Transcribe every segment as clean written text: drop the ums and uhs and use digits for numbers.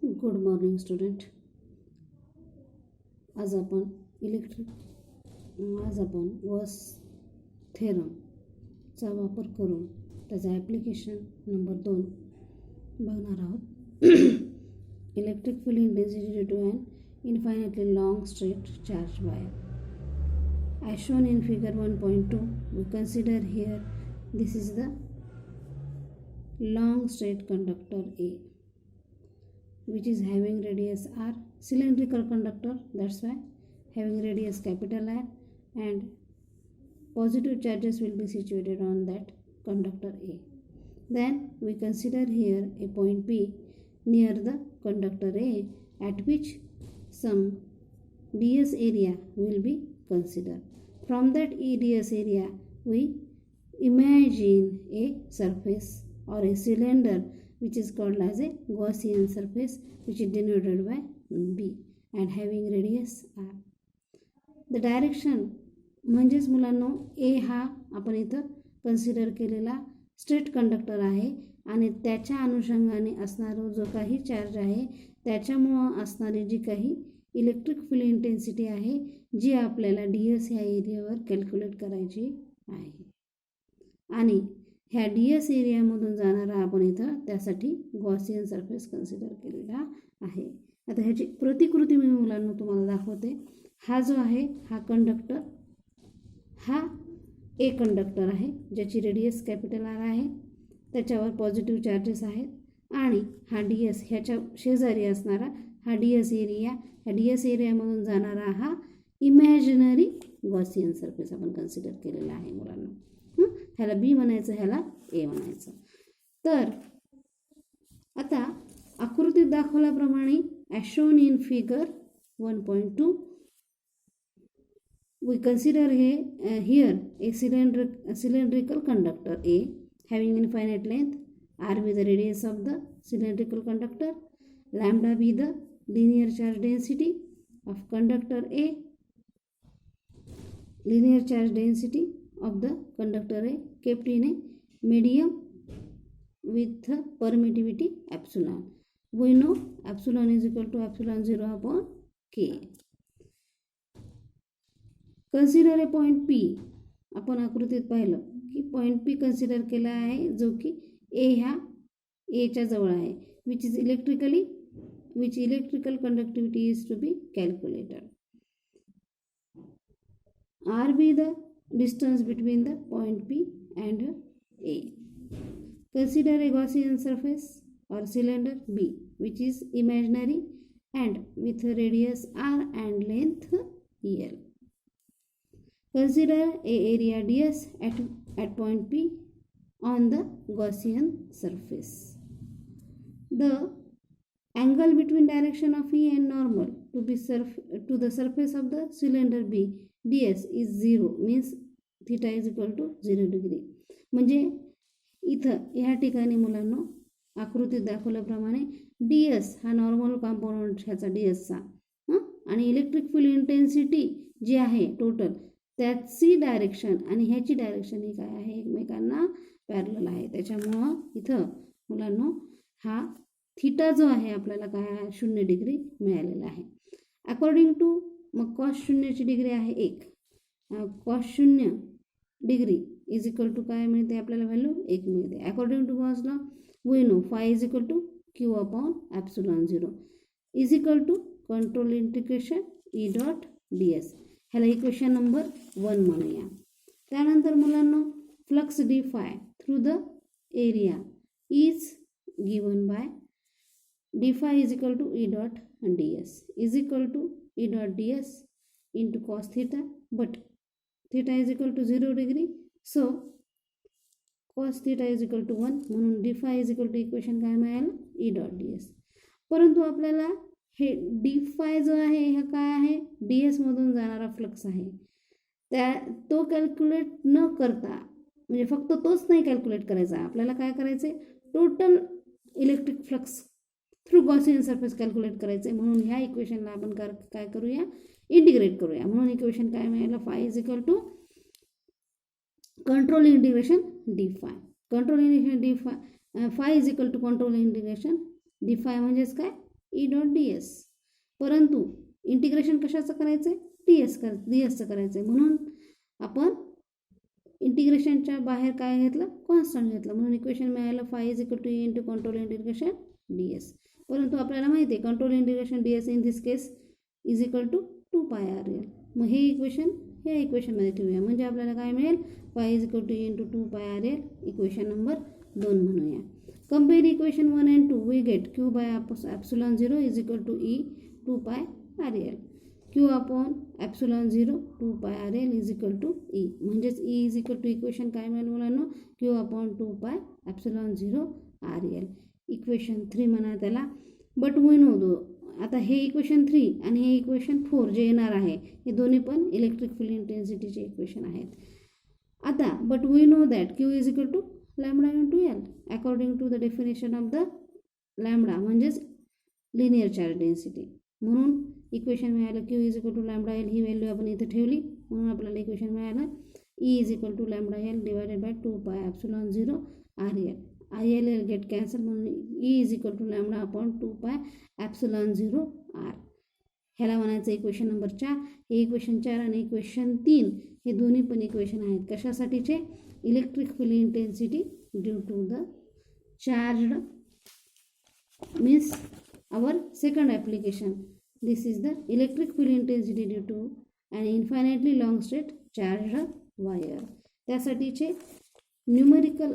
Good morning student. आज आपण Gauss थेरमचा वापर करून त्याचा ॲप्लिकेशन नंबर 2 बघणार आहोत. Electric field intensity due to an infinitely long straight charge wire. As shown in figure 1.2, we consider here this is the long straight conductor A, which is having radius R, cylindrical conductor, that's why having radius capital R, and positive charges will be situated on that conductor A. Then we consider here a point P near the conductor A, at which some ds area will be considered. From that ds area we imagine a surface or a cylinder which is called as a Gaussian surface, which is denoted by B and having radius R. The direction म्हणजेच मुलांनो A हा आपण इथं consider केलेला straight conductor आहे आणि त्याच्या अनुषंगाने असणारा जो काही चार्ज आहे त्याच्यामुळं असणारी जी काही इलेक्ट्रिक फील्ड इंटेन्सिटी आहे जी आपल्याला ds ह्या एरियावर कॅल्क्युलेट करायची आहे आणि ह्या ds एरियामधून जाणारा आपण इथं त्यासाठी गॉसियन सरफेस कन्सिडर केलेला आहे. आता ह्याची प्रतिकृती मी मुलांना तुम्हाला दाखवते. हा जो आहे हा कंडक्टर, हा ए कंडक्टर आहे ज्याची रेडियस कॅपिटल आर आहे, त्याच्यावर पॉझिटिव्ह चार्जेस आहेत आणि हा ds ह्याच्या शेजारी असणारा हा ds एरिया, ह्या ds एरियामधून जाणारा हा इमॅजिनरी गॉसियन सरफेस आपण कन्सिडर केलेला आहे मुलांना. ह्याला बी म्हणायचं, ह्याला ए म्हणायचं. तर आता आकृतीत दाखवल्याप्रमाणे as shown in figure 1.2 we consider here a cylindrical conductor A having infinite length r with the radius of the cylindrical conductor, lambda be the linear charge density of conductor A, linear charge density of the conductor A kept in a medium with permittivity epsilon. We know epsilon is equal to epsilon 0 upon k. Consider A point P. आपण आकृतीत पाहिलं की point P consider केला आहे जो की ए ह्या एच्या जवळ आहे, which electrical conductivity is to be calculated. R be the distance between the point P and A. Consider a Gaussian surface or cylinder B which is imaginary and with radius R and length L. Consider a area ds at point P on the Gaussian surface. The angle between direction of E and normal to the surface of the cylinder B ds is 0, means theta is equal to 0 degree. म्हणजे इथं ह्या ठिकाणी मुलांनो आकृतीत दाखवल्याप्रमाणे ds हा normal component ह्याचा dsचा आणि इलेक्ट्रिक फील्ड इंटेन्सिटी जी आहे टोटल त्याची डायरेक्शन आणि ह्याची डायरेक्शन ही काय आहे, एकमेकांना पॅरलल आहे. त्याच्यामुळं इथं मुलांनो हा थीटा जो आहे आपल्याला काय 0 डिग्री मिळालेला आहे. अकॉर्डिंग टू मग कॉस 0ची डिग्री आहे 1, cos 0 degree is equal to काय मिळते आपल्याला व्हॅल्यू 1 मिळते. According to Gauss law we know phi is equal to q upon epsilon 0 is equal to control integration E dot ds. ह्याला equation number 1 म्हणूया. त्यानंतर मुलांना flux d phi through the area is given by d phi is equal to E dot ds is equal to E dot ds into cos theta, but theta is equal to 0 degree, so cos theta is equal to 1 म्हणून d phi is equal to equation काय मिळालं E dot ds. परंतु आपल्याला हे d phi जो आहे हा काय आहे ds मधून जाणारा फ्लक्स आहे, तो कॅल्क्युलेट न करता म्हणजे फक्त तोच नाही कॅल्क्युलेट करायचा, आपल्याला काय करायचं आहे total electric flux through Gaussian surface calculate करायचं आहे. म्हणून ह्या इक्वेशनला आपण काय करूया इंटिग्रेट करूया. म्हणून इक्वेशन काय मिळालं phi is equal to control integration d phi. Control integration d phi phi is equal to control integration d phi म्हणजेच काय ई डॉट डी एस. परंतु इंटिग्रेशन कशाचं करायचं आहे, डी एसचं करायचं आहे. म्हणून आपण इंटिग्रेशनच्या बाहेर काय घेतलं, कॉन्स्टंट घेतलं. म्हणून इक्वेशन मिळालं phi is equal to E into control integration D S. परंतु आपल्याला माहिती आहे control integration D S in this case is equal to 2π RL. मग हे इक्वेशन ह्या इक्वेशनमध्ये ठेवूया. म्हणजे आपल्याला काय मिळेल, phi is equal to E into 2π RL. Equation number 2 म्हणूया. Compare equation 1 and 2. We get Q by epsilon 0 is equal to E 2π RL. Q upon epsilon 0 2π RL is equal to E. म्हणजेच E is equal to equation काय मिळेल मुलांना, Q upon 2π epsilon 0 RL. Equation 3 म्हणा त्याला. But we know दो. आता हे equation 3 आणि हे इक्वेशन 4 जे येणार आहे हे दोन्ही पण इलेक्ट्रिक फील्ड इंटेन्सिटीचे इक्वेशन आहेत. आता but we know that Q is equal to lambda into L according to the definition of the lambda, म्हणजेच लिनियर चार्ज डेन्सिटी. म्हणून इक्वेशन मिळालं Q is equal to lambda L. ही value आपण इथे ठेवली म्हणून आपल्याला इक्वेशन मिळालं E is equal to lambda L divided by 2π epsilon 0 RL. IL get cancel म्हणून E is equal to lambda upon 2π epsilon 0 R. ह्याला म्हणायचं इक्वेशन नंबर 4. हे इक्वेशन 4 आणि इक्वेशन 3 हे दोन्ही पण इक्वेशन आहेत कशासाठीचे, electric field intensity due to the charged means our second application. This is the electric field intensity due to an infinitely long straight charged wire. त्यासाठीचे न्यूमेरिकल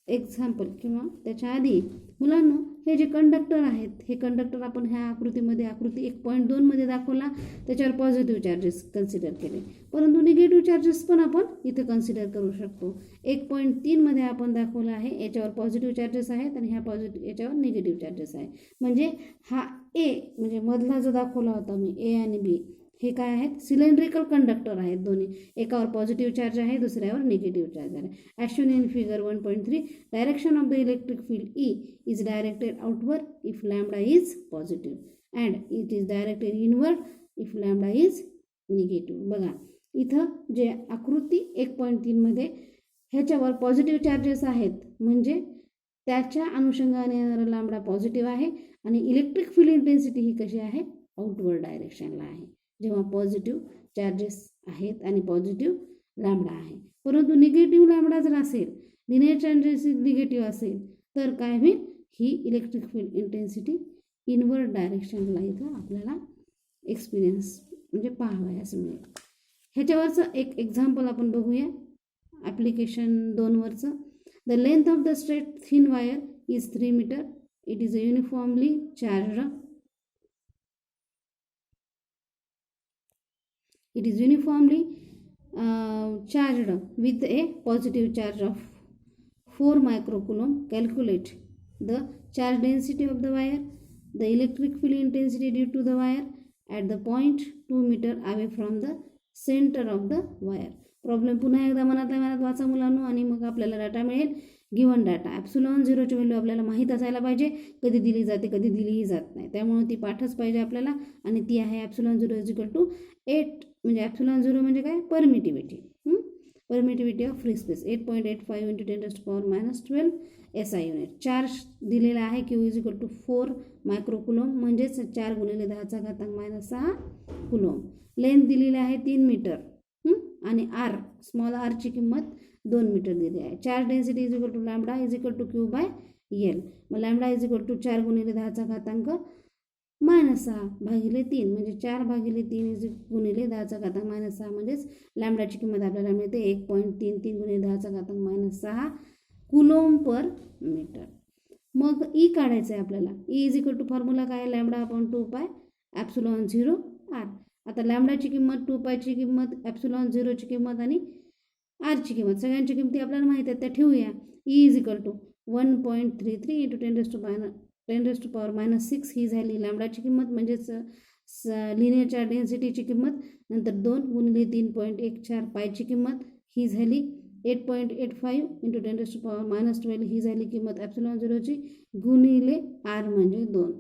एक्झाम्पल किंवा त्याच्या आधी मुलांना हे जे कंडक्टर आहेत, हे कंडक्टर आपण ह्या आकृतीमध्ये आकृती 1.2 मध्ये दाखवला, त्याच्यावर पॉझिटिव्ह चार्जेस कन्सिडर केले. परंतु निगेटिव्ह चार्जेस पण आपण इथे कन्सिडर करू शकतो. 1.3 मध्ये आपण दाखवलं आहे, याच्यावर पॉझिटिव्ह चार्जेस आहेत आणि ह्या याच्यावर निगेटिव्ह चार्जेस आहे. म्हणजे हा ए म्हणजे मधला जो दाखवला होता मी ए आणि बी, हे काय आहेत, सिलेंड्रिकल कंडक्टर आहेत दोन्ही. एकावर पॉझिटिव्ह चार्ज आहे, दुसऱ्यावर निगेटिव्ह चार्ज आहे. As shown in figure 1.3 direction of the electric field E is directed outward if lambda is positive and it is directed inward if lambda is negative. बघा इथं जे आकृती 1.3 मध्ये ह्याच्यावर पॉझिटिव्ह चार्जेस आहेत, म्हणजे त्याच्या अनुषंगाने येणारा लॅम्बडा पॉझिटिव्ह आहे आणि इलेक्ट्रिक फील्ड इंटेन्सिटी ही कशी आहे, आउटवर्ड डायरेक्शनला आहे जेव्हा पॉझिटिव्ह चार्जेस आहेत आणि पॉझिटिव्ह लॅम्बडा आहे. परंतु निगेटिव्ह लॅम्बडा जर असेल, लिनियर चार्जेस निगेटिव्ह असेल तर काय होईल, ही इलेक्ट्रिक फील्ड इंटेन्सिटी इनवर्ड डायरेक्शनला इथं आपल्याला एक्सपिरियन्स म्हणजे पाहावयास मिळेल. ह्याच्यावरचं एक एक्झाम्पल आपण बघूया ॲप्लिकेशन 2वरचं. The length of the straight thin wire is 3 metre. It is uniformly charged. It is uniformly charged with a positive charge of 4 microcoulomb. Calculate the charge density of the wire, the electric field intensity due to the wire at the point 2 meter away from the center of the wire. Problem पुन्हा एकदा मनातल्या मनात वाचा मुलांनो आणि मग आपल्याला data मिळेल. गिवन डाटा ॲप्सिलॉन 0ची व्हॅल्यू आपल्याला माहीत असायला पाहिजे, कधी दिली जाते कधी दिलीही जात नाही, त्यामुळे ती पाठच पाहिजे आपल्याला. आणि ती आहे ॲप्सिलॉन 0 इज इक्वल टू 8 म्हणजे ॲप्सिलॉन 0 म्हणजे काय, permittivity. Permittivity of free space 8.85 × 10⁻12 SI unit. Charge दिलेला आहे क्यू इज इक्वल टू 4 मायक्रोकुलोम म्हणजेच 4 × 10⁻6 कुलोम. लेंथ दिलेली आहे 3 मीटर आणि आर स्मॉल आरची किंमत 2 मीटर दिली आहे. Charge density is equal to lambda is equal to Q by L. मग लॅम्बडा इज इक्वल टू 4 × 10⁻6 भागिले 3 म्हणजे 4/3 × 10⁻6 म्हणजेच लॅम्बडाची किंमत आपल्याला मिळते 1.33 × 10⁻6 कुलोम पर मीटर. मग ई काढायचं आहे आपल्याला. E is equal to formula काय, लॅम्बडा अपॉन 2π ॲप्सिलॉन 0 R. आता लॅम्बडाची किंमत, 2πची किंमत, ॲप्सिलॉन 0ची किंमत आणि आरची किंमत सगळ्यांची किंमती आपल्याला माहिती आहेत त्या ठेवूया. ई इज इक्वल टू 1.33 × 10⁻6 ही झाली लॅम्बडाची किंमत म्हणजेच लिनियर चार्ज डेन्सिटीची किंमत. नंतर 2 × 3.14 पायची किंमत ही झाली 8.85 × 10⁻12 ही झाली किंमत ॲप्सिलॉन 0ची गुणिले आर म्हणजे 2.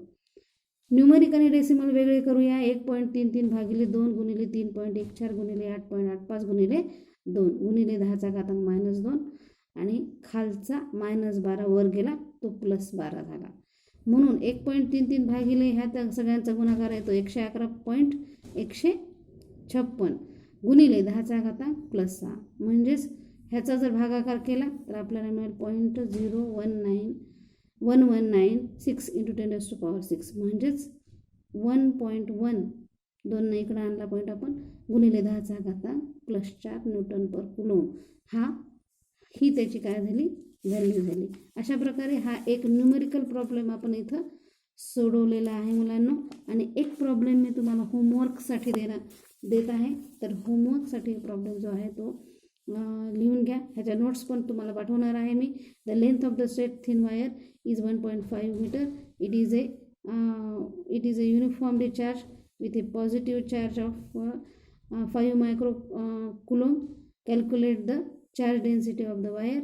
न्यूमरिक आणि डेसिमल वेगळे करूया. 1.33 भागिले 2 गुणिले 3.14 गुणिले 8.85 गुणिले 2 गुणिले 10⁻2 आणि खालचा -12 वर गेला तो +12 झाला. म्हणून 1.33 भागिले ह्या त्या सगळ्यांचा गुणाकार येतो 111.156 गुणिले 10⁻⁻6 म्हणजेच ह्याचा जर भागाकार केला तर आपल्याला मिळेल 0.0196 × 10⁻6 म्हणजेच 1.1 2 इकडं आणला पॉईंट आपण गुणिले 10⁻4 न्यूटन पर कुलोम ही त्याची काय झाली व्हॅल्यू झाली. अशा प्रकारे हा एक न्यूमेरिकल प्रॉब्लेम आपण इथं सोडवलेला आहे मुलांना. आणि एक प्रॉब्लेम मी तुम्हाला होमवर्कसाठी देत आहे. तर होमवर्कसाठी प्रॉब्लेम जो आहे तो लिहून घ्या. ह्याच्या नोट्स पण तुम्हाला पाठवणार आहे मी. The length of the straight thin wire is 1.5 metre. It is a uniformly charged with a positive charge of 5 micro coulomb. Calculate the charge density of the wire.